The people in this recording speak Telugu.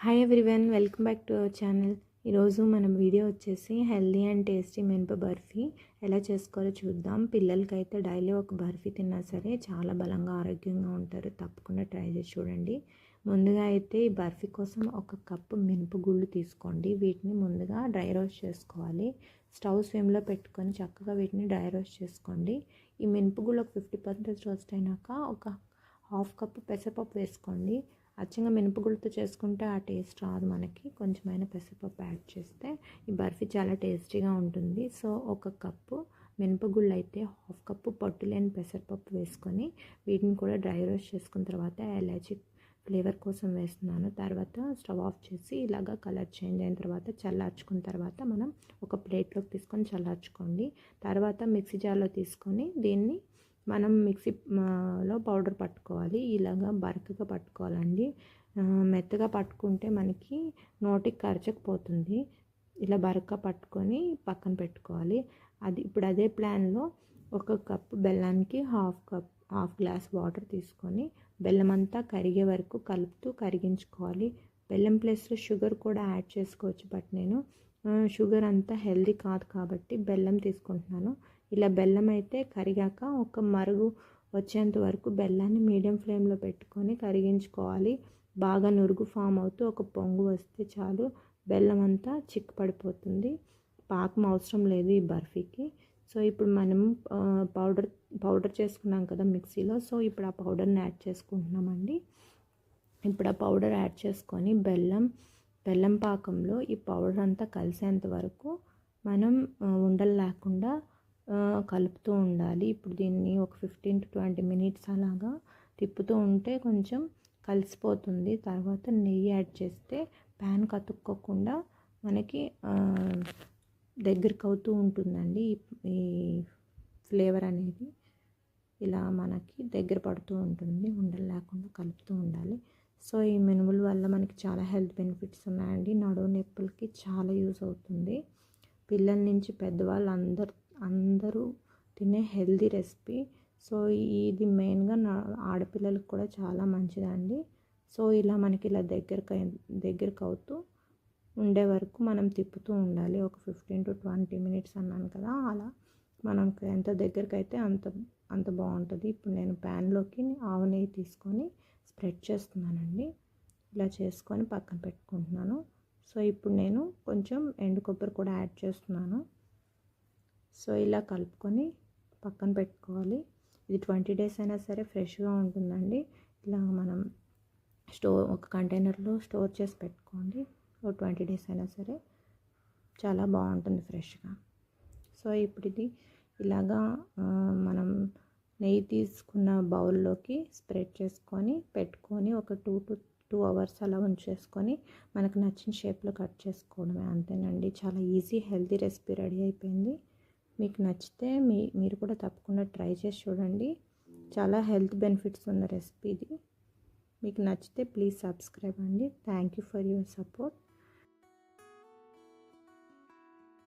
Hi everyone, welcome back to our channel. ఈరోజు మనం వీడియో వచ్చేసి హెల్దీ అండ్ టేస్టీ మినప బర్ఫీ ఎలా చేసుకోవాలో చూద్దాం. పిల్లలకైతే డైలీ ఒక బర్ఫీ తిన్నా సరే చాలా బలంగా ఆరోగ్యంగా ఉంటారు. తప్పకుండా ట్రై చేసి చూడండి. ముందుగా అయితే ఈ బర్ఫీ కోసం ఒక కప్పు మినపగుళ్ళు తీసుకోండి. వీటిని ముందుగా డ్రై రోస్ట్ చేసుకోవాలి. స్టవ్ స్విమ్లో పెట్టుకొని చక్కగా వీటిని డ్రై రోస్ట్ చేసుకోండి. ఈ మినపగుళ్ళు ఒక 50% రోస్ట్ అయినాక ఒక హాఫ్ కప్పు పెసరపప్పు వేసుకోండి. అచ్చంగా మినపగుళ్ళతో చేసుకుంటే ఆ టేస్ట్ రాదు, మనకి కొంచెమైనా పెసరపప్పు యాడ్ చేస్తే ఈ బర్ఫీ చాలా టేస్టీగా ఉంటుంది. సో ఒక కప్పు మినపగుళ్ళు అయితే హాఫ్ కప్పు పొట్టు లేని పెసరపప్పు వేసుకొని వీటిని కూడా డ్రై రోస్ట్ చేసుకున్న తర్వాత ఎలాచి ఫ్లేవర్ కోసం వేస్తున్నాను. తర్వాత స్టవ్ ఆఫ్ చేసి ఇలాగా కలర్ చేంజ్ అయిన తర్వాత చల్లార్చుకున్న తర్వాత మనం ఒక ప్లేట్లోకి తీసుకొని చల్లార్చుకోండి. తర్వాత మిక్సీ జార్లో తీసుకొని దీన్ని మనం మిక్సీలో పౌడర్ పట్టుకోవాలి. ఇలాగా బరకగా పట్టుకోవాలండి. మెత్తగా పట్టుకుంటే మనకి నోటికి కరచకపోతుంది. ఇలా బరకగా పట్టుకొని పక్కన పెట్టుకోవాలి. ఇప్పుడు అదే ప్లాన్లో ఒక కప్పు బెల్లానికి హాఫ్ గ్లాస్ వాటర్ తీసుకొని బెల్లం అంతా కరిగే వరకు కలుపుతూ కరిగించుకోవాలి. బెల్లం ప్లేస్లో షుగర్ కూడా యాడ్ చేసుకోవచ్చు, బట్ నేను షుగర్ అంతా హెల్దీ కాదు కాబట్టి బెల్లం తీసుకుంటున్నాను. ఇలా బెల్లం అయితే కరిగాక ఒక మరుగు వచ్చేంత వరకు బెల్లాన్ని మీడియం ఫ్లేమ్లో పెట్టుకొని కరిగించుకోవాలి. బాగా నురుగు ఫామ్ అవుతూ ఒక పొంగు వస్తే చాలు. బెల్లం అంతా చిక్కపడిపోతుంది. పాకం అవసరం లేదు ఈ బర్ఫీకి. సో ఇప్పుడు మనం పౌడర్ చేసుకున్నాం కదా మిక్సీలో. సో ఇప్పుడు ఆ పౌడర్ని యాడ్ చేసుకుంటున్నామండి. ఇప్పుడు ఆ పౌడర్ యాడ్ చేసుకొని బెల్లం పాకంలో ఈ పౌడర్ అంతా కలిసేంత వరకు మనం ఉండలు లేకుండా కలుపుతూ ఉండాలి. ఇప్పుడు దీన్ని ఒక 15 to 20 minutes అలాగా తిప్పుతూ ఉంటే కొంచెం కలిసిపోతుంది. తర్వాత నెయ్యి యాడ్ చేస్తే ప్యాన్ కతుక్కోకుండా మనకి దగ్గరికి అవుతూ ఉంటుందండి. ఈ ఫ్లేవర్ అనేది ఇలా మనకి దగ్గర పడుతూ ఉంటుంది. ఉండలు లేకుండా కలుపుతూ ఉండాలి. సో ఈ మినుముల వల్ల మనకి చాలా హెల్త్ బెనిఫిట్స్ ఉన్నాయండి. నడుము నొప్పులకి చాలా యూజ్ అవుతుంది. పిల్లల నుంచి పెద్దవాళ్ళు అందరూ తినే హెల్తీ రెసిపీ. సో ఇది మెయిన్గా ఆడపిల్లలకు కూడా చాలా మంచిదండి. సో ఇలా మనకి ఇలా దగ్గరకు అవుతూ ఉండే వరకు మనం తిప్పుతూ ఉండాలి. ఒక 15 to 20 minutes అన్నాను కదా, అలా మనకు ఎంత దగ్గరికి అయితే అంత బాగుంటుంది. ఇప్పుడు నేను ప్యాన్లోకి ఆవు నెయ్యి తీసుకొని స్ప్రెడ్ చేస్తున్నానండి. ఇలా చేసుకొని పక్కన పెట్టుకుంటున్నాను. సో ఇప్పుడు నేను కొంచెం ఎండు కొబ్బరి కూడా యాడ్ చేస్తున్నాను. సో ఇలా కలుపుకొని పక్కన పెట్టుకోవాలి. ఇది 20 days అయినా సరే ఫ్రెష్గా ఉంటుందండి. ఇలా మనం ఒక కంటైనర్లో స్టోర్ చేసి పెట్టుకోండి. 20 days అయినా సరే చాలా బాగుంటుంది ఫ్రెష్గా. సో ఇప్పుడు ఇది ఇలాగా మనం నెయ్యి తీసుకున్న బౌల్లోకి స్ప్రెడ్ చేసుకొని పెట్టుకొని ఒక 2 hours అలా ఉంచేసుకొని మనకు నచ్చిన షేప్లో కట్ చేసుకోవడమే, అంతేనండి. చాలా ఈజీ హెల్తీ రెసిపీ రెడీ అయిపోయింది. మీకు నచ్చితే మీరు కూడా తప్పకుండా ట్రై చేసి చూడండి. చాలా హెల్త్ బెనిఫిట్స్ ఉన్న రెసిపీ ఇది. మీకు నచ్చితే ప్లీజ్ సబ్స్క్రైబ్ అండి. Thank you for your support.